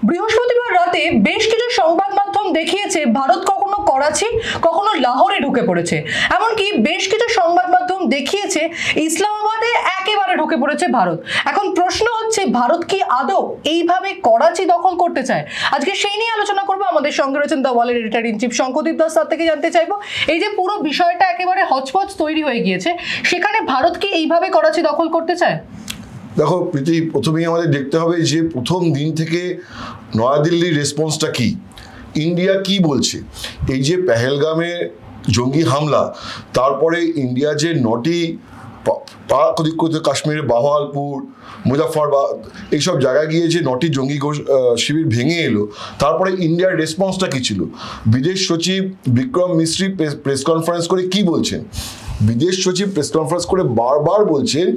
বৃহস্পতিবার রাতে বেশ কিছু সংবাদ মাধ্যম দেখিয়েছে ভারত কখনো করাচি কখনো লাহোরে ঢুকে পড়েছে, এমনকি বেশ কিছু সংবাদ মাধ্যম দেখিয়েছে ইসলামাবাদে একেবারে ঢুকে পড়েছে ভারত। এখন প্রশ্ন হচ্ছে, ভারত কি আদৌ এইভাবে করাচি দখল করতে চায়? আজকে সেই নিয়ে আলোচনা করবো। আমাদের সঙ্গে রয়েছেন দ্য ওয়ালের এডিটর ইন চিফ শঙ্করদীপ দাস। তার থেকে জানতে চাইবো, এই যে পুরো বিষয়টা একেবারে হচপচ তৈরি হয়ে গিয়েছে, সেখানে ভারত কি এইভাবে করাচি দখল করতে চায়? দেখো প্রীতি, প্রথমেই আমাদের দেখতে হবে যে প্রথম দিন থেকে নয়াদিল্লির রেসপন্সটা কি, ইন্ডিয়া কি বলছে। এই যে পেহেলগামে জঙ্গি হামলা, তারপরে ইন্ডিয়া যে 9টি পাক অধিকৃত কাশ্মীরের বাহাওয়ালপুর, মুজাফফরবাদ এইসব জায়গায় গিয়ে যে 9টি জঙ্গি শিবির ভেঙে এলো, তারপরে ইন্ডিয়ার রেসপন্সটা কী ছিল। বিদেশ সচিব বিক্রম মিশ্রি প্রেস কনফারেন্স করে কি বলছেন? বিদেশ সচিব প্রেস কনফারেন্স করে বারবার বলছেন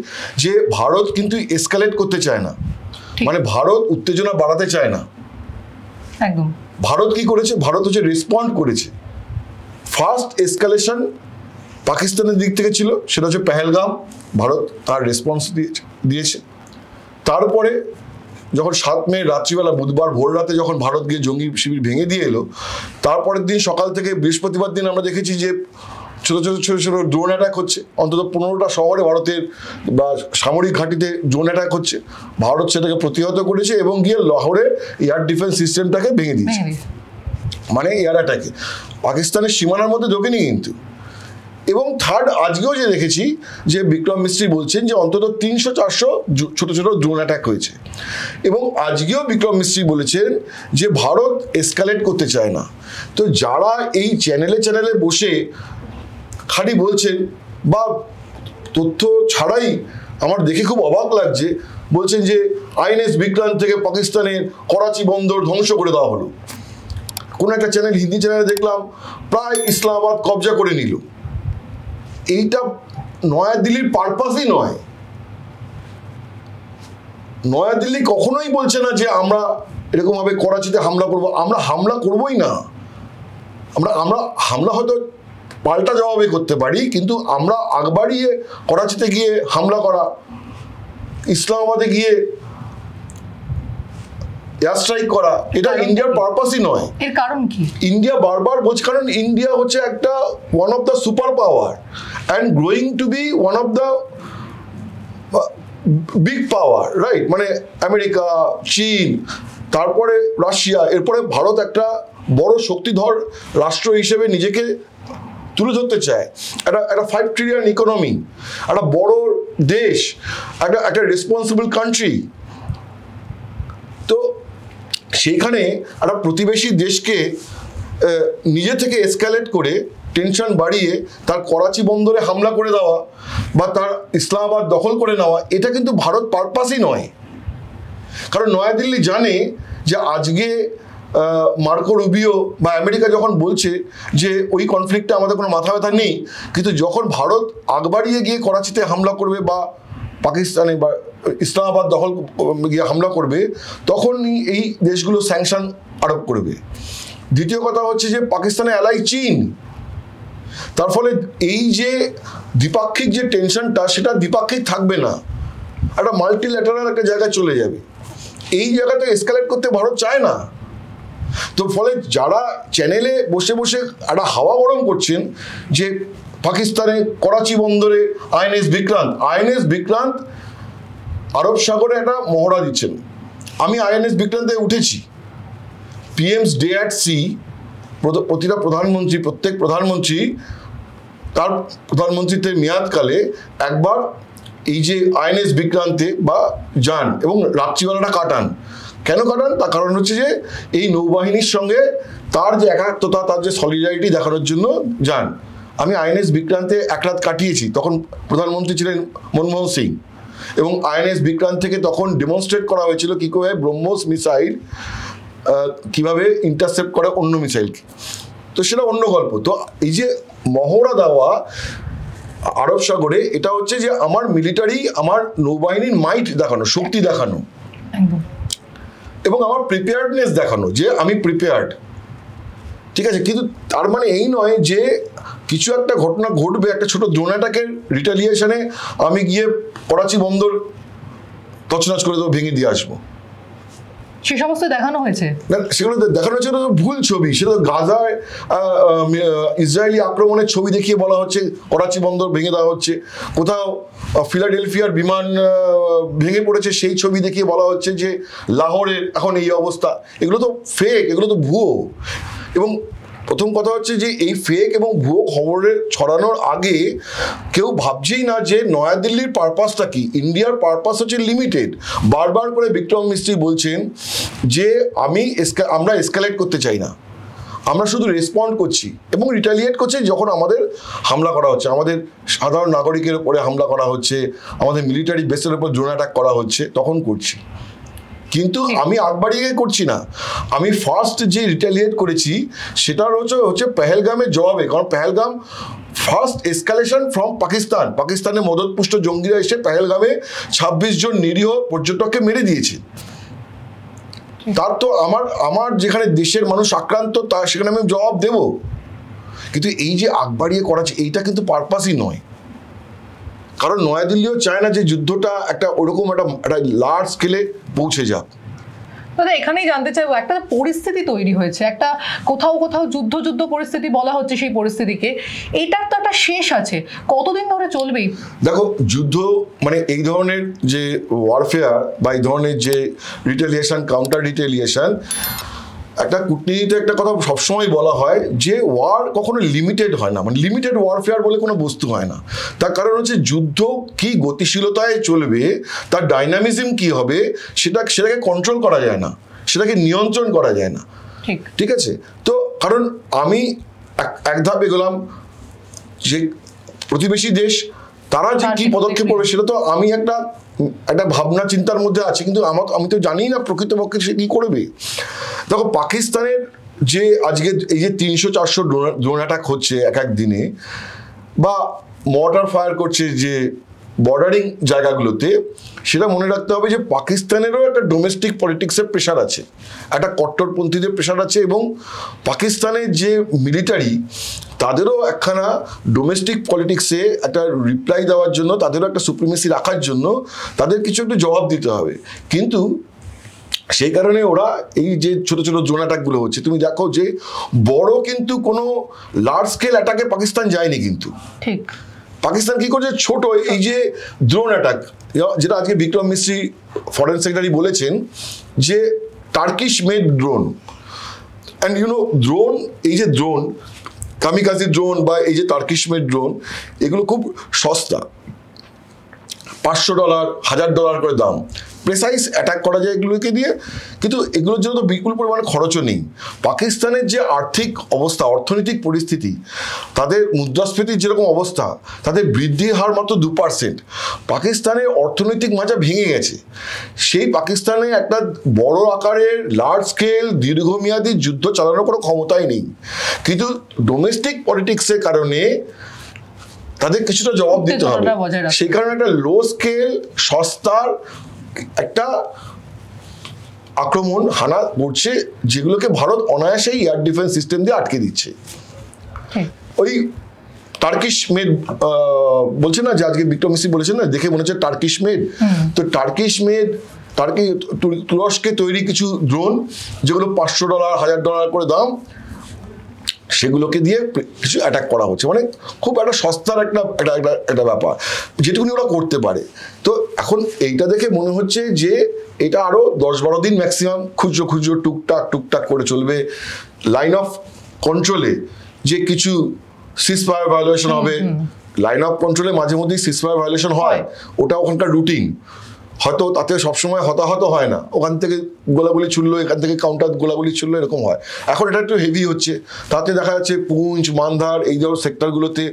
যে ভারত কিন্তু এসকালেট করতে চায় না, মানে ভারত উত্তেজনা বাড়াতে চায় না। একদম। ভারত কি করেছে? ভারত হচ্ছে রেসপন্ড করেছে। ফার্স্ট এসকালেশন পাকিস্তানের দিক থেকে ছিল, সেটা হচ্ছে পেহেলগাম। ভারত তার রেসপন্স দিয়েছে। তারপরে যখন 7 মে রাত্রিবেলা, বুধবার ভোর রাতে যখন ভারত গিয়ে জঙ্গি শিবির ভেঙে দিয়ে এলো, তারপরের দিন সকাল থেকে বৃহস্পতিবার দিন আমরা দেখেছি যে ছোটো ছোটো ড্রোন অ্যাটাক হচ্ছে। অন্তত 15টা শহরে ভারতের বা সামরিক ঘাঁটিতে ড্রোন অ্যাটাক হচ্ছে। ভারত সেটাকে প্রতিহত করেছে এবং গিয়ে লাহোরের এয়ার ডিফেন্স সিস্টেমটাকে ভেঙে দিয়েছে, মানে এয়ার অ্যাটাকে। পাকিস্তানের সীমানার মধ্যে ঢোকেনি কিন্তু। এবং থার্ড, আজকেও যে দেখেছি যে বিক্রম মিস্ত্রি বলছেন যে অন্তত 300-400 ছোটো ছোটো ড্রোন অ্যাটাক হয়েছে। এবং আজকেও বিক্রম মিস্ত্রি বলেছেন যে ভারত এসকালেট করতে চায় না। তো যারা এই চ্যানেলে বসে খালি বলছেন বা তথ্য ছাড়াই, আমার দেখে খুব অবাক লাগছে, বলছেন যে আইএনএস বিক্রান্ত থেকে পাকিস্তানের করাচি বন্দর ধ্বংস করে দেওয়া হলো। কোনো একটা চ্যানেল, হিন্দি চ্যানেলে দেখলাম প্রায় ইসলামাবাদ কবজা করে নিল। এইটা নয়াদিল্লির পারপাসই নয়। নয়াদিল্লি কখনোই বলছে না যে আমরা এরকমভাবে করাচিতে হামলা করব। আমরা হামলা করবই না। আমরা হামলা হয়তো পাল্টা জবাবে করতে পারি, কিন্তু আমরা আগ বাড়িয়ে করাচিতে গিয়ে হামলা করা, ইসলামাবাদে গিয়ে এয়ার স্ট্রাইক করা, এটা ইন্ডিয়ার পারপাসই নয়। এর কারণ কি? ইন্ডিয়া বারবার বলছে, কারণ ইন্ডিয়া হচ্ছে একটা one of the super power and growing to be one of the big power, right? মানে আমেরিকা, চীন, তারপরে রাশিয়া, এরপরে ভারত একটা বড় শক্তিধর রাষ্ট্র হিসেবে নিজেকে তুলে ধরতে চায়। একটা 5 ট্রিলিয়ন ইকোনমি, একটা বড় দেশ, একটা রেসপন্সিবল কান্ট্রি। তো সেইখানে একটা প্রতিবেশী দেশকে নিজে থেকে এসকালেট করে, টেনশন বাড়িয়ে তার করাচি বন্দরে হামলা করে দেওয়া বা তার ইসলামাবাদ দখল করে নেওয়া, এটা কিন্তু ভারত পারপাসই নয়। কারণ নয়াদিল্লি জানে যে আজকে মার্কো রুবিও বা আমেরিকা যখন বলছে যে ওই কনফ্লিক্টে আমাদের কোনো মাথা ব্যথা নেই, কিন্তু যখন ভারত আগ বাড়িয়ে গিয়ে করাচিতে হামলা করবে বা পাকিস্তানে বা ইসলামাবাদ দখল গিয়ে হামলা করবে, তখনই এই দেশগুলো স্যাংশন আরোপ করবে। দ্বিতীয় কথা হচ্ছে যে পাকিস্তানের অ্যালাই চীন। তার ফলে এই যে দ্বিপাক্ষিক যে টেনশনটা, সেটা দ্বিপাক্ষিক থাকবে না, একটা মাল্টিল্যাটারাল একটা জায়গায় চলে যাবে। এই জায়গাতে এসকালেট করতে ভারত চায় না। তো ফলে যারা চ্যানেলে বসে বসে একটা হাওয়া গরম করছেন যে পাকিস্তানে করাচি বন্দরে আইএনএস বিক্রান্ত আরব সাগরে একটা মহড়া দিচ্ছেন। আমি আইএনএস বিক্রান্তে উঠেছি। পিএমস ডে অ্যাট সি, প্রত্যেক প্রধানমন্ত্রী তার প্রধানমন্ত্রীত্বের মেয়াদকালে একবার এই যে আইএনএস বিক্রান্তে বা যান এবং রাত্রিবেলাটা কাটান। কেন কাটান? তার কারণ হচ্ছে যে এই নৌবাহিনীর সঙ্গে তার যে একাত্মতা, তার যে সলিডারিটি দেখানোর জন্য যান। আমি আইএনএস বিক্রান্তে এক রাত কাটিয়েছি, তখন প্রধানমন্ত্রী ছিলেন মনমোহন সিং, এবং আইএনএস বিক্রান্ত থেকে তখন ডেমনস্ট্রেট করা হয়েছিল কী করে ব্রহ্মোস মিসাইল কীভাবে ইন্টারসেপ্ট করে অন্য মিসাইলকে। তো সেটা অন্য গল্প। তো এই যে মহড়া দেওয়া আরব সাগরে, এটা হচ্ছে যে আমার মিলিটারি, আমার নৌবাহিনীর মাইট দেখানো, শক্তি দেখানো, এবং আমার প্রিপেয়ার্ডনেস দেখানো যে আমি প্রিপেয়ার্ড। ঠিক আছে, কিন্তু তার মানে এই নয় যে কিছু একটা ঘটনা ঘটবে, একটা ছোট ড্রোন অ্যাটাকের রিটালিয়েশনে আমি গিয়ে করাচি বন্দর তছনছ করে দেবো, ভেঙে দিয়ে আসবো। সে সমস্ত দেখানো হয়েছে না, সেগুলো দেখানো হচ্ছে ভুল ছবি। সেটা গাজায় ইসরায়েলি আক্রমণের ছবি দেখিয়ে বলা হচ্ছে করাচি বন্দর ভেঙে দেওয়া হচ্ছে, কোথাও ফিলাডেলফিয়ার বিমান ভেঙে পড়েছে সেই ছবি দেখিয়ে বলা হচ্ছে যে লাহোরের এখন এই অবস্থা। এগুলো তো ফেক, এগুলো তো ভুয়ো। এবং প্রথম কথা হচ্ছে যে এই ফেক এবং ভুয়ো খবরের ছড়ানোর আগে কেউ ভাবছেই না যে নয়াদিল্লির পারপাসটা কি। ইন্ডিয়ার পারপাস হচ্ছে লিমিটেড। বারবার করে বিক্রম মিস্ত্রি বলছেন যে আমরা এসকালেট করতে চাই না, আমরা শুধু রেসপন্ড করছি এবং রিটালিয়েট করছি যখন আমাদের হামলা করা হচ্ছে, আমাদের সাধারণ নাগরিকের উপরে হামলা করা হচ্ছে, আমাদের মিলিটারি বেসের উপর ড্রোন অ্যাটাক করা হচ্ছে, তখন করছি। কিন্তু আমি আগ বাড়িয়ে করছি না, আমি ফার্স্ট যে রিটালিয়েট করেছি সেটা হচ্ছে পেহেলগামের জবাবে। কারণ পেহেলগাম ফার্স্ট এসকালেশন ফ্রম পাকিস্তানের মদতপুষ্ট জঙ্গিরা এসে পেহেলগামে 26 জন নিরীহ পর্যটককে মেরে দিয়েছে। তার তো আমার যেখানে দেশের মানুষ আক্রান্ত তার সেখানে আমি জবাব দেব। কিন্তু এই যে আগ বাড়িয়ে করাচ্ছে এইটা কিন্তু পারপাসই নয়। কারণ নয়াদিল্লিও চায় না যে যুদ্ধটা একটা ওরকম একটা লার্জ স্কেলে পৌঁছে যাক। দাদা এখানেই জানতে চাইবো, একটা পরিস্থিতি তৈরি হয়েছে, একটা কোথাও কোথাও যুদ্ধ পরিস্থিতি বলা হচ্ছে সেই পরিস্থিতিকে, এটার তো একটা শেষ আছে, কতদিন ধরে চলবেই? দেখো, যুদ্ধ মানে এই ধরনের যে ওয়ারফেয়ার বা এই ধরনের যে রিটেলিয়েশন, কাউন্টার রিটেলিয়েশন, একটা কূটনীতিতে একটা কথা সবসময় বলা হয় যে ওয়ার কখনো লিমিটেড হয় না, মানে লিমিটেড ওয়ারফেয়ার বলে কোনো বস্তু হয় না। তার কারণ হচ্ছে যুদ্ধ কি গতিশীলতায় চলবে, তার ডাইনামিজম কি হবে, সেটাকে কন্ট্রোল করা যায় না, সেটাকে নিয়ন্ত্রণ করা যায় না। ঠিক আছে? তো কারণ আমি এক ধাপ এগোলাম, যে প্রতিবেশী দেশ তারা যে কি পদক্ষেপ করবে সেটা তো আমি একটা ভাবনা চিন্তার মধ্যে আছি, কিন্তু আমি তো জানি না প্রকৃতপক্ষে সে কি করবে। দেখো, পাকিস্তানের যে আজকে এই যে 300-400 ড্রোন অ্যাটাক হচ্ছে এক দিনে, বা মর্টার ফায়ার করছে যে বর্ডারিং জায়গাগুলোতে, সেটা মনে রাখতে হবে যে পাকিস্তানেরও একটা ডোমেস্টিক পলিটিক্সের প্রেশার আছে, একটা কট্টরপন্থীদের প্রেশার আছে, এবং পাকিস্তানের যে মিলিটারি তাদেরও একখানা ডোমেস্টিক পলিটিক্সে একটা রিপ্লাই দেওয়ার জন্য, তাদেরও একটা সুপ্রিমেসি রাখার জন্য তাদের কিছু একটু জবাব দিতে হবে। কিন্তু সেই কারণে ওরা এই যে ছোট ছোট ড্রোন অ্যাটাকগুলো হচ্ছে, তুমি দেখো যে বড় কিন্তু কোনো লার্জ স্কেল অ্যাটাকে পাকিস্তান যায়নি। কিন্তু ঠিক পাকিস্তান কি করছে, ছোট এই যে ড্রোন অ্যাটাক, যেটা আজকে বিক্রম মিস্ত্রি ফরেন সেক্রেটারি বলেছেন যে Turkish made drone. And drone, এই যে ড্রোন, কামিকাজি ড্রোন বা এই যে টার্কিশ মেড ড্রোন, এগুলো খুব সস্তা, $500, $1000 করে দাম, প্রেসাইজ অ্যাটাক করা যায় এগুলোকে দিয়ে। কিন্তু এগুলোর জন্য তো বিপুল পরিমাণে খরচও নেই। পাকিস্তানের যে আর্থিক অবস্থা, অর্থনৈতিক পরিস্থিতি, তাদের মুদ্রাস্ফীতির যেরকম অবস্থা, তাদের বৃদ্ধির হার মাত্র 2%। পাকিস্তানের অর্থনৈতিক মাজা ভেঙে গেছে। সেই পাকিস্তানে একটা বড় আকারের লার্জ স্কেল দীর্ঘমেয়াদী যুদ্ধ চালানোর কোনো ক্ষমতাই নেই। কিন্তু ডোমেস্টিক পলিটিক্সের কারণে তাদের কিছুটা জবাব দিতে হবে। সেই কারণে একটা লো স্কেল সস্তার একটা আক্রমণ হানা করছে, যেগুলোকে ভারত অনায়াসেই এয়ার ডিফেন্স সিস্টেম দিয়ে আটকে দিচ্ছে। ওই টার্কিশ মেড বলছে না, যে আজকে বিক্রম মিস্ত্রি বলেছেন না, দেখে মনে হচ্ছে টার্কিশ মেড। তো টার্কিশ মেড, তুরস্কে তৈরি কিছু ড্রোন, যেগুলো $500, $1000 করে দাম, সেগুলোকে দিয়ে কিছু অ্যাটাক করা হচ্ছে। মানে খুব একটা সস্তার একটা ব্যাপার, যেটুকুনি ওরা করতে পারে। তো এখন এইটা দেখে মনে হচ্ছে যে এটা আরো 10-12 দিন ম্যাক্সিমাম খুচরো টুকটাক করে চলবে। লাইন অফ কন্ট্রোলে যে কিছু সিজফায়ার ভায়োলেশন হবে, লাইন অফ কন্ট্রোলে মাঝে মধ্যেই সিজফায়ার ভায়োলেশন হয়, ওটা ওখানকার রুটিন। হয়তো তাতে সবসময় হতাহত হয় না, ওখান থেকে গোলাগুলি ছুড়লো, এখান থেকে কাউন্টার গোলাগুলি ছুড়লো, এরকম হয়। এখন এটা একটু হেভি হচ্ছে। তাতে দেখা যাচ্ছে পুঞ্চ, মানধার, এই ধরনের সেক্টরগুলোতে,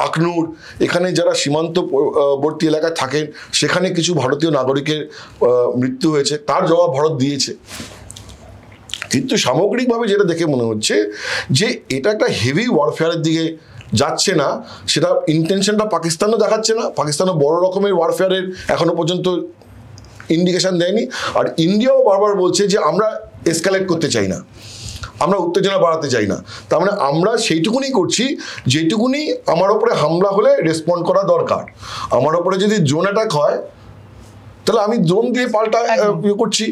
আখনুর, এখানে যারা সীমান্তবর্তী এলাকায় থাকেন, সেখানে কিছু ভারতীয় নাগরিকের মৃত্যু হয়েছে, তার জবাব ভারত দিয়েছে। কিন্তু সামগ্রিকভাবে যেটা দেখে মনে হচ্ছে যে এটা একটা হেভি ওয়ারফেয়ারের দিকে যাচ্ছে না, সেটা ইন্টেনশনটা পাকিস্তানও দেখাচ্ছে না। পাকিস্তানও বড় রকমের ওয়ারফেয়ারের এখনো পর্যন্ত ইন্ডিকেশন দেয়নি। আর ইন্ডিয়াও বারবার বলছে যে আমরা এসকালেট করতে চাই না, আমরা উত্তেজনা বাড়াতে চাই না। তার মানে আমরা সেইটুকুনি করছি যেটুকুনি আমার ওপরে হামলা হলে রেসপন্ড করা দরকার। আমার ওপরে যদি ড্রোন অ্যাটাক হয়, তাহলে আমি ড্রোন দিয়ে পাল্টা ইয়ে করছি,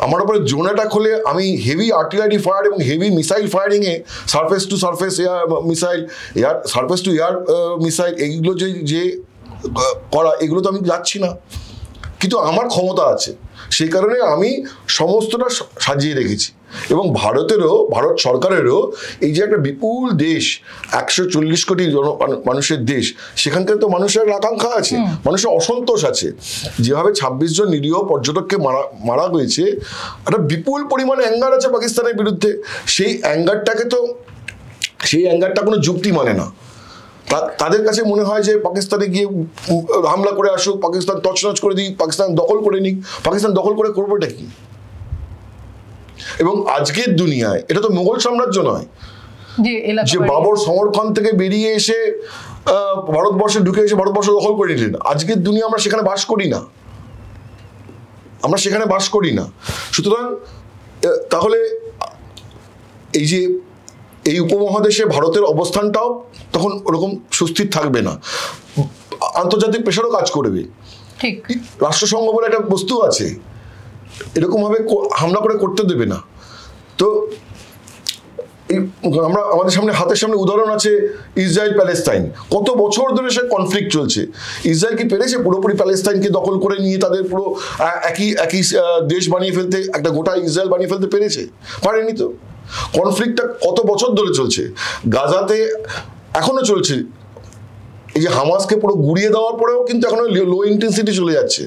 আমার উপরে ড্রোন অ্যাটাক হলে আমি হেভি আর্টিলারি ফায়ার এবং হেভি মিসাইল ফায়ারিংয়ে surface to surface air missile, air surface to air missile, এইগুলো যে করা, এগুলো তো আমি যাচ্ছি না, কিন্তু আমার ক্ষমতা আছে, সেই কারণে আমি সমস্তটা সাজিয়ে রেখেছি। এবং ভারত সরকারেরও এই যে একটা বিপুল দেশ, 140 কোটি মানুষের দেশ, সেখানকার তো মানুষের আকাঙ্ক্ষা আছে, মানুষের অসন্তোষ আছে। যেভাবে 26 জন নিরীহ পর্যটককে মারা হয়েছে, একটা বিপুল পরিমাণে অ্যাঙ্গার আছে পাকিস্তানের বিরুদ্ধে। সেই অ্যাঙ্গারটা কোনো যুক্তি মানে না। তাদের কাছে মনে হয় যে পাকিস্তানে গিয়ে হামলা করে আসুক, পাকিস্তান তছনছ করে দিই, পাকিস্তান দখল করে নিক, পাকিস্তান দখল করে করবোটা কি? এবং আজকের দুনিয়ায় এটা তো মুঘল সাম্রাজ্য নয় যে বাবর সমরখান থেকে বেরিয়ে এসে ভারতবর্ষে ঢুকে এসে ভারতবর্ষ দখল করে নিলেন। আজকের দুনিয়া আমরা সেখানে বাস করি না, সুতরাং তাহলে এই উপমহাদেশে ভারতের অবস্থানটাও তখন ওরকম সুস্থির থাকবে না, আন্তর্জাতিক প্রেশারও কাজ করবে। ঠিক, রাষ্ট্রসংঘ বলে একটা বস্তু আছে, এরকমভাবে হামলা করে করতে দেবে না। তো আমাদের হাতের সামনে উদাহরণ আছে ইসরায়েল প্যালেস্তাইন, কত বছর ধরে সে কনফ্লিক্ট চলছে। ইসরায়েল কি পেরেছে পুরোপুরি প্যালেস্তাইনকে দখল করে নিয়ে তাদের পুরো একই দেশ বানিয়ে ফেলতে, একটা গোটা ইসরায়েল বানিয়ে ফেলতে পেরেছে? পারেনি তো। কনফ্লিক্টটা কত বছর ধরে চলছে, গাজাতে এখনো চলছে। এই যে হামাসকে পুরো গুড়িয়ে দেওয়ার পরেও কিন্তু এখনো লো ইন্টেন্সিটি চলে যাচ্ছে।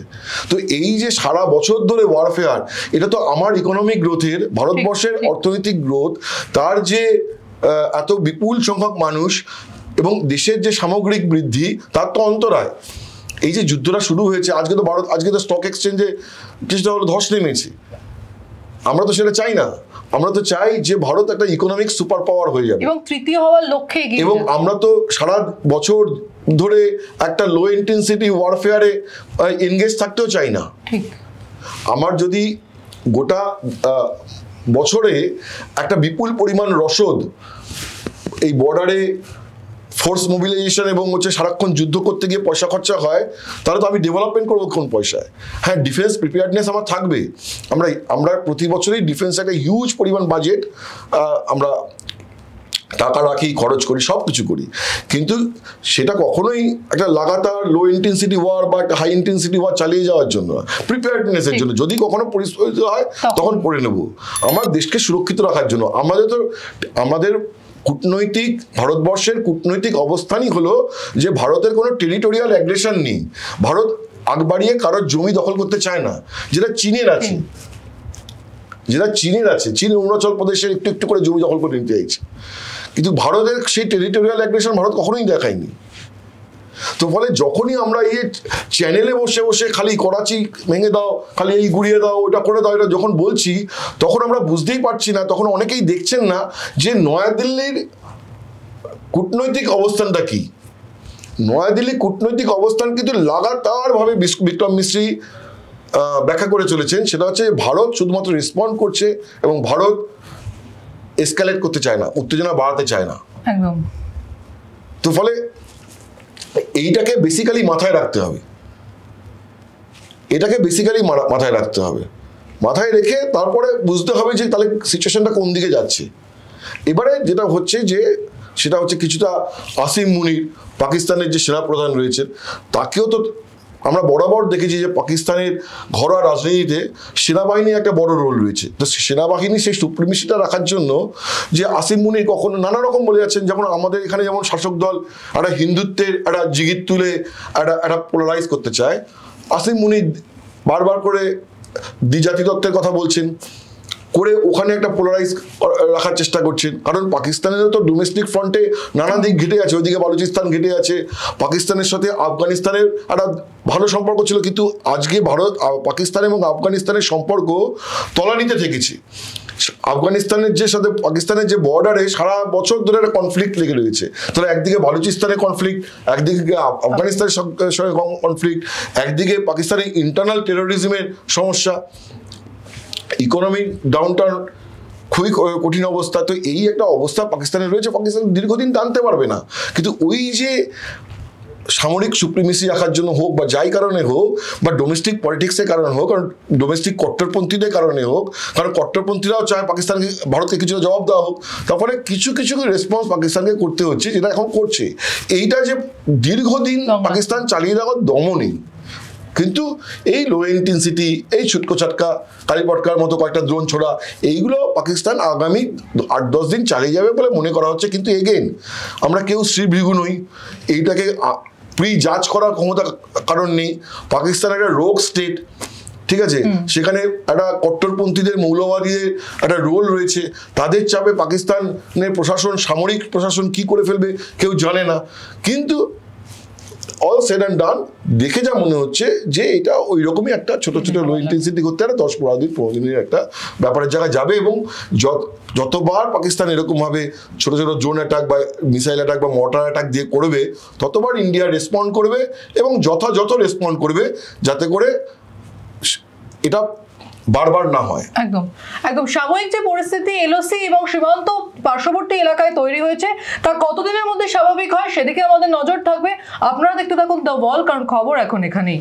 তো এই যে সারা বছর ধরে ওয়ারফেয়ার, এটা তো আমার ইকোনমিক গ্রোথের, ভারতবর্ষের অর্থনৈতিক গ্রোথ, তার যে এত বিপুল সংখ্যক মানুষ এবং দেশের যে সামগ্রিক বৃদ্ধি, তার তো অন্তরায়। এই যে যুদ্ধটা শুরু হয়েছে, আজকে তো স্টক এক্সচেঞ্জে কিছুটা হলো ধস নেমেছে। আমরা তো সেটা চাই না, আমরা তো চাই যে ভারত একটা ইকোনমিক সুপার পাওয়ার হয়ে যাবে এবং তৃতীয় হওয়ার লক্ষ্যে এগিয়ে, এবং আমরা তো সারা বছর ধরে একটা লো ইন্টেন্সিটি ওয়ারফেয়ারে এনগেজ থাকতেও চাই না। ঠিক, আমার যদি গোটা বছরে একটা বিপুল পরিমাণ রসদ এই বর্ডারে ফোর্স মোবিলাইজেশন এবং সারাক্ষণ যুদ্ধ করতে গিয়ে পয়সা খরচা হয়, তাহলে তো আমি ডেভেলপমেন্ট করবো কোন পয়সায়? হ্যাঁ, ডিফেন্স প্রিপেয়ারনেস আমার থাকবে, আমরা প্রতি বছরই ডিফেন্স একটা হিউজ পরিমাণ বাজেট আমরা টাকা রাখি, খরচ করি, সব কিছু করি, কিন্তু সেটা কখনোই একটা লাগাতার লো ইন্টেন্সিটি ওয়ার বা একটা হাই ইন্টেন্সিটি ওয়ার চালিয়ে যাওয়ার জন্য, প্রিপেয়ারনেসের জন্য। যদি কখনো পরিস্থিতি হয় তখন করে নেব, আমার দেশকে সুরক্ষিত রাখার জন্য। আমাদের কূটনৈতিক, ভারতবর্ষের কূটনৈতিক অবস্থানই হলো যে ভারতের কোনো টেরিটোরিয়াল অ্যাগ্রেশন নেই, ভারত আগ বাড়িয়ে কারোর জমি দখল করতে চায় না, যেটা চীনের আছে। চীন অরুণাচল প্রদেশের একটু একটু করে জমি দখল করে নিতে চাইছে, কিন্তু ভারতের সেই টেরিটোরিয়াল অ্যাগ্রেশন ভারত কখনোই দেখায়নি। তো ফলে যখনই আমরা এই চ্যানেলে বসে বসে খালি করাচি ভেঙে দাও, খালি এই গুড়িয়ে দাও, ওটা করে দাও, এটা যখন বলছি, তখন আমরা বুঝতেই পারছি না, তখন অনেকেই দেখছেন না যে নয়াদিল্লির কূটনৈতিক অবস্থানটা কি। নয়াদিল্লির কূটনৈতিক অবস্থান কিন্তু লাগাতারভাবে বিক্রম মিশ্রি ব্যাখ্যা করে চলেছেন, সেটা হচ্ছে ভারত শুধুমাত্র রেসপন্ড করছে এবং ভারত এসকালেট করতে চায় না, উত্তেজনা বাড়াতে চায় না। একদম। তো ফলে এইটাকে বেসিক্যালি মাথায় রাখতে হবে, মাথায় রেখে তারপরে বুঝতে হবে যে তাহলে সিচুয়েশনটা কোন দিকে যাচ্ছে। এবারে যেটা হচ্ছে সেটা হচ্ছে কিছুটা আসিম মুনির, পাকিস্তানের যে সেনাপ্রধান রয়েছেন, তাকেও তো আমরা বরাবর দেখেছি যে পাকিস্তানের ঘরোয়া রাজনীতিতে সেনাবাহিনীর একটা বড় রোল রয়েছে। তো সেনাবাহিনী সেই সুপ্রিমেসিটা রাখার জন্য যে আসিম মুনির কখনো নানা রকম বলে যাচ্ছেন, যেমন আমাদের এখানে যেমন শাসক দল একটা হিন্দুত্বের একটা জিগির তুলে একটা পোলারাইজ করতে চায়, আসিম মুনির বারবার করে দ্বিজাতি তত্ত্বের কথা বলছেন, করে ওখানে একটা পোলারাইজ রাখার চেষ্টা করছেন। কারণ পাকিস্তানের তো ডোমেস্টিক ফ্রন্টে নানা দিক ঘেটে আছে, ওইদিকে বালুচিস্তান ঘেটে আছে, পাকিস্তানের সাথে আফগানিস্তানের একটা ভালো সম্পর্ক ছিল, কিন্তু আজকে পাকিস্তান এবং আফগানিস্তানের সম্পর্ক তলানিতে থেকেছে। আফগানিস্তানের সাথে পাকিস্তানের যে বর্ডারে সারা বছর ধরে একটা কনফ্লিক্ট লেগে রয়েছে। তাহলে একদিকে বালুচিস্তানের কনফ্লিক্ট, একদিকে আফগানিস্তানের সঙ্গে কনফ্লিক্ট, একদিকে পাকিস্তানের ইন্টারনাল টেরোরিজমের সমস্যা, ইকোনমিক ডাউনটার্ন, খুবই কঠিন অবস্থা। তো এই একটা অবস্থা পাকিস্তানে রয়েছে, পাকিস্তান দীর্ঘদিন টানতে পারবে না। কিন্তু ওই যে সামরিক সুপ্রিমেসি রাখার জন্য হোক বা যাই কারণে হোক, বা ডোমেস্টিক পলিটিক্সের কারণে হোক, কারণ ডোমেস্টিক কট্টরপন্থীদের কারণে হোক, কারণ কট্টরপন্থীরাও চায় পাকিস্তানকে, ভারতকে কিছুটা জবাব দেওয়া হোক, তারপরে কিছু কিছু রেসপন্স পাকিস্তানকে করতে হচ্ছে, যেটা এখন করছে। এইটা যে দীর্ঘদিন পাকিস্তান চালিয়ে যাওয়ার দমনই, কিন্তু এই লো ইন্টেন্সিটি, এই ছুটকো চাটকা কালীপটকার মতো কয়েকটা ড্রোন ছোড়া, এইগুলো পাকিস্তান আগামী 8-10 দিন চালিয়ে যাবে বলে মনে করা হচ্ছে। কিন্তু এগেন, আমরা কেউ শ্রীভৃগু নই, এইটাকে প্রি জাজ করার ক্ষমতা কারণ নেই। পাকিস্তান একটা রোগ স্টেট, ঠিক আছে, সেখানে একটা কট্টরপন্থীদের, মৌলবাদীদের একটা রোল রয়েছে, তাদের চাপে পাকিস্তানের প্রশাসন, সামরিক প্রশাসন কি করে ফেলবে কেউ জানে না। কিন্তু অল সেড অ্যান্ড ডান, দেখে যা মনে হচ্ছে যে এটা ওই রকমই একটা ছোট ছোট লো ইন্টেন্সিটি করতে একটা 10-15 দিন 15 দিনের একটা ব্যাপারের জায়গায় যাবে। এবং যতবার পাকিস্তান এরকমভাবে ছোট ছোট ড্রোন অ্যাটাক বা মিসাইল অ্যাটাক বা মর্টার অ্যাটাক দিয়ে করবে, ততবার ইন্ডিয়া রেসপন্ড করবে, এবং যথাযথ রেসপন্ড করবে, যাতে করে এটা বারবার না হয়। একদম একদম। সাময়িক যে পরিস্থিতি এলওসি এবং সীমান্ত পার্শ্ববর্তী এলাকায় তৈরি হয়েছে, তা কতদিনের মধ্যে স্বাভাবিক হয় সেদিকে আমাদের নজর থাকবে। আপনারা দেখতে থাকুন দ্য ওয়াল, কারণ খবর এখন এখানেই।